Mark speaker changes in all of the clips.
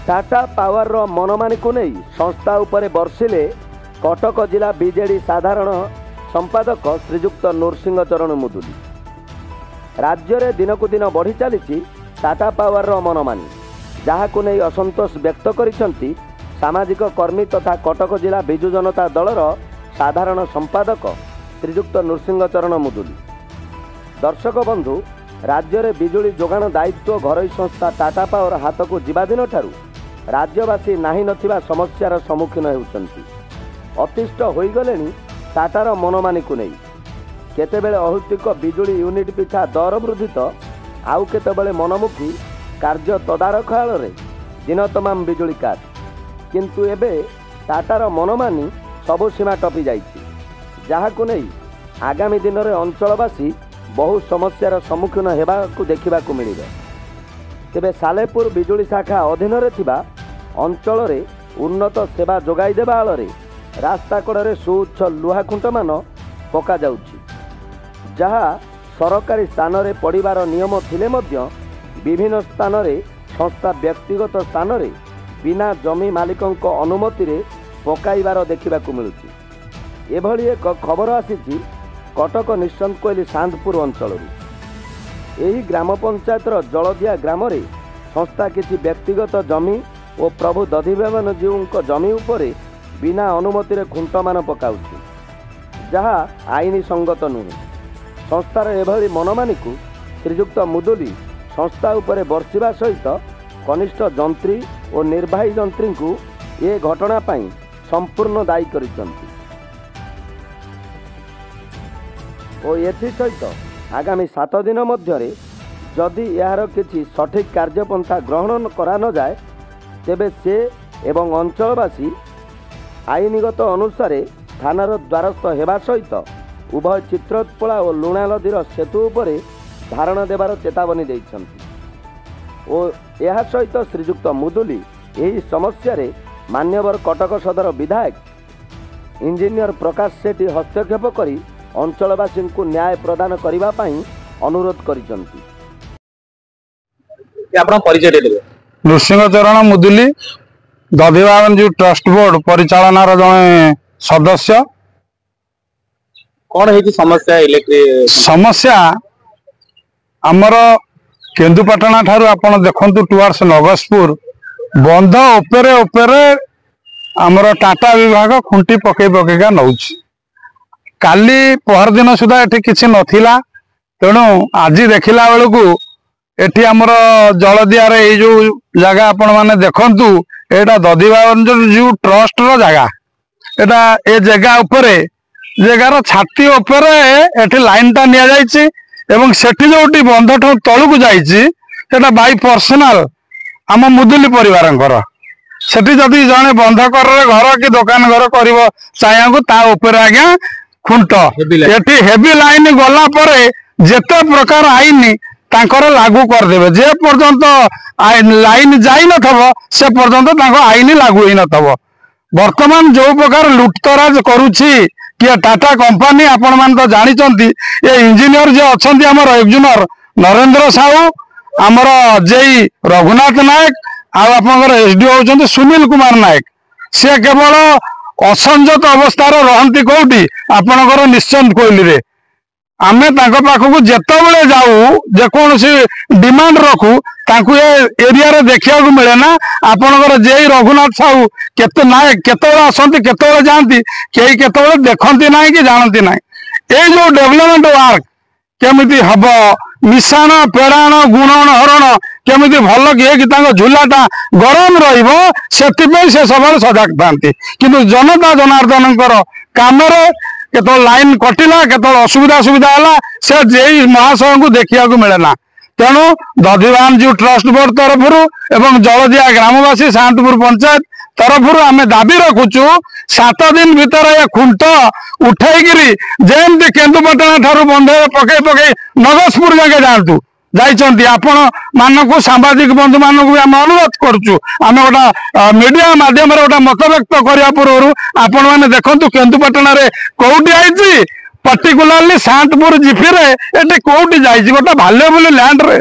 Speaker 1: Tata power रो मनमानी को नहीं संस्था उपरे बर्षिले कटक जिला बीजेडी साधारण संपादक श्रीजुक्त नृसिंह चरण मुदुली। राज्य में दिनकू दिन बढ़ी चली टाटा पावर रो मनमानी, जहाँ को नहीं असंतोष व्यक्त करिसेंती सामाजिक कर्मी तथा कटक जिला बिजु जनता दलर साधारण संपादक श्रीजुक्त नृसिंह चरण मुदुली। दर्शक बंधु, राज्य में बिजुली जोगाण दायित्व घरोई संस्था टाटा पावर हाथ को जीवा दिन ठारू राज्यवासी नाही नथिबा समस्यार सम्मुखीन होउछंती। अतिष्ठ होईगले टाटार मनमानी को नहीं केतेबेले अहूतिक बिजुली यूनिट पिछा दर वृद्धि तो आउ केतेबेले मनमुखी कार्य तदारख आଳରେ दिन तमाम बिजुली काट, किंतु एबे टाटार मनमानी सबु सीमा टपी जाइछि, जहाकु नहीं आगामी दिन में अंचलवासी बहु समस्यार सम्मुखीन हेबाकु देखिबाकु मिलिबे। तेबे सालेपुर बिजुली शाखा अधीन थिबा अंचल उन्नत सेवा जोगाई देबा आଳରେ रास्ता कड़े सुउच्च लुहा खुंट मान पका जाउछि, जहा सरकारी स्थान रे पड़िबार नियम थिले मध्य विभिन्न स्थान रे संस्था व्यक्तिगत स्थान रे बिना जमी मालिकों अनुमति रे पकाइबार देखिबाकु मिलुछि। एभली एक खबर आसीछि कटक निश्चंत कोइली सांदपुर अंचल। यही ग्राम पंचायतर जलदिया ग्राम रे संस्था किसी व्यक्तिगत जमी और प्रभु दधिभवन जीव जमी उपरे बिना अनुमति रे खुंट मान पकाउछि, जहा आईनी संगत नुहे। संस्थार एभली मनमानी को श्रीजुक्त मुदुली संस्था उपरे बर्षिबा सहित कनिष्ठ जंत्री और निर्वाही जंत्री को ये घटना पाई संपूर्ण दायी करिसंती और एथि सहित आगामी 7 दिन मध्य जदि यार किसी सठिक कार्यपंथा ग्रहण करा न जाए तेबे से एवं अंचलवासी आईनगत अनुसार थानार द्वारस्थ हेबा सहित उभय चित्रोत्पला और लुणा नदीर सेतु उपरे धारण देवार चेतावनी देइछंती और यह सहित श्रीजुक्त मुदुली यही समस्या रे मान्यवर कटक सदर विधायक इंजीनियर प्रकाश सेठी हस्तक्षेप करी अंचलवासी को न्याय प्रदान करने पाई अनुरोध करिसंती।
Speaker 2: नृसिंह चरण मुदुली दधिभवन जो ट्रस्ट बोर्ड परिचालनार जड़े सदस्य।
Speaker 3: कौन है समस्या इलेक्ट्रिक
Speaker 2: समस्या आमर केन्दुपाटना ठारू आपण देखंतु टुवर्ड्स नगसपुर बंध उपरे उपरे आमर टाटा विभाग खुंटी पकई पकईका नौछि। काली पहर दिन सुधा एठी किछि नथिला, तेणु आज देखिला बेलू एठी आमर जलदिया रे ये जो जगह आपण माने देखंतु एटा दधिभवन जो ट्रस्ट रो जगह, एटा ए जगह उपरे जगार छाती उपरे एठी लाइन टा निया जायछि एवं सेठी जोटी बंध तलू जाइछि सेटा बाई पर्सनल आम मुदुली परिवारंकर। सेठी जदि जने बंधकर घर कि दुकान घर करिवो चायाको ता ऊपर आज्ञा खुंट एठी हेवी लाइन गला परे जेते प्रकार आईन तांकर लागू करदेबे। जे पर्यंत लाइन जाई नथबो से पर्यंत तांको आईन लागू ही नथबो। वर्तमान जो प्रकार लुटतराज करुछि कि टाटा कंपनी आपण मान तो जानिचंती, ये इंजीनियर जे अछंती हमर इंजीनियर नरेंद्र साहू, हमर जेई रघुनाथ नायक आपर एसडीओ होचंती सुनील कुमार नायक, से केवल असंजत अवस्थार रहंती कोठी आपणकर निश्चंत कोइली रे। आमे तांको पाखकु जेतेबेले जाऊ जेकोसी डिमांड रखू तांको ए एरिया रे देखिया को मिले ना। आपणकर जेई रघुनाथ साहू केते नायक केतेबेले आसंती केतेबेले जांती केई केतेबेले देखंती नाही कि जानती नाही। ए जो डेवलपमेंट वर्क केमिति हबो, मिशाण पेड़ाण गुणन हरण केमिति भल कि तांको झुलाटा गरम रहिबो सेति से सब सजग थांती, किंतु जनता जनार्दनकर कामरे केतल लाइन कटिला केतल असुविधा सुविधा है से जेई महाशय को देखा मिले ना। तेणु दधिभवन जो ट्रस्ट बोर्ड तरफ एवं जलदिया ग्रामवासी सांतपुर पंचायत तरफ आम दाबी रखुचु 7 दिन भीतर ये खुंट उठेगी जेमती केन्दुपाटना ठारू बंध पकई पकई नगसपुर जाके जातु जाइछंती। आपण मानक सांबादिक बंधु मानक भी आम अनुरोध करुचु, आम गोटा मीडिया माध्यम गोटा मत व्यक्त करने पूर्व आपण मैंने देखु केन्दुपाटना रे कोउटी आईची पर्टिकुलारली सांतपुर जिपी रे एटी कोउटी जाइची गोटा भाल्युएबल लैंड रे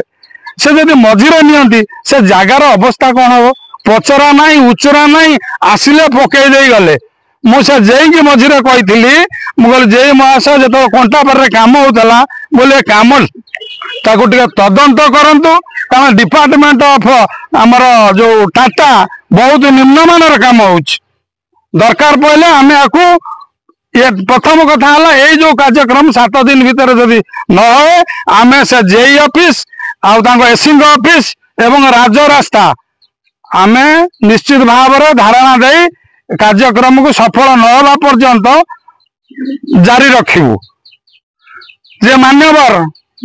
Speaker 2: से जदि मझिरे नियंती से जगार अवस्था कौन हम पचरा नाई उचरा नाई आसिले पकई दे गले मुझे जेई मझे कही मुझे जे महाशय जो कंटा पर काम होता बोले काम ताकू तदंत करंतु कारण डिपार्टमेंट ऑफ आमर जो टाटा बहुत निम्नमानर काम हो दरकार पड़े आम आपको ये प्रथम कथा है जो कार्यक्रम 7 दिन भितर जदि न हुए आम से जेई ऑफिस एसंग ऑफिस एवं राजरास्ता आम निश्चित भाव में धारणा दे कार्यक्रम को सफल न होगा पर्यंत जारी रखिबू जे मान्यवर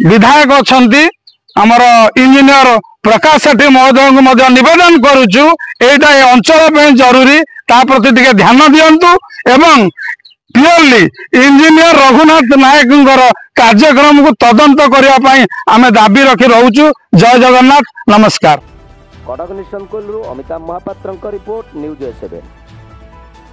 Speaker 2: विधायक अच्छा आमर इंजीनियर प्रकाश सेठी महोदय को निवेदन करुचु एटा ए अंचल पे जरूरी ता प्रति टिके ध्यान दियंतु एवं प्योरली इंजीनियर रघुनाथ नायक कार्यक्रम को तदंत करने आम दाबी रखी रोचु। जय जगन्नाथ नमस्कार।
Speaker 1: कटक निशंकुल अमिताभ महापात्र रिपोर्ट न्यूज 7।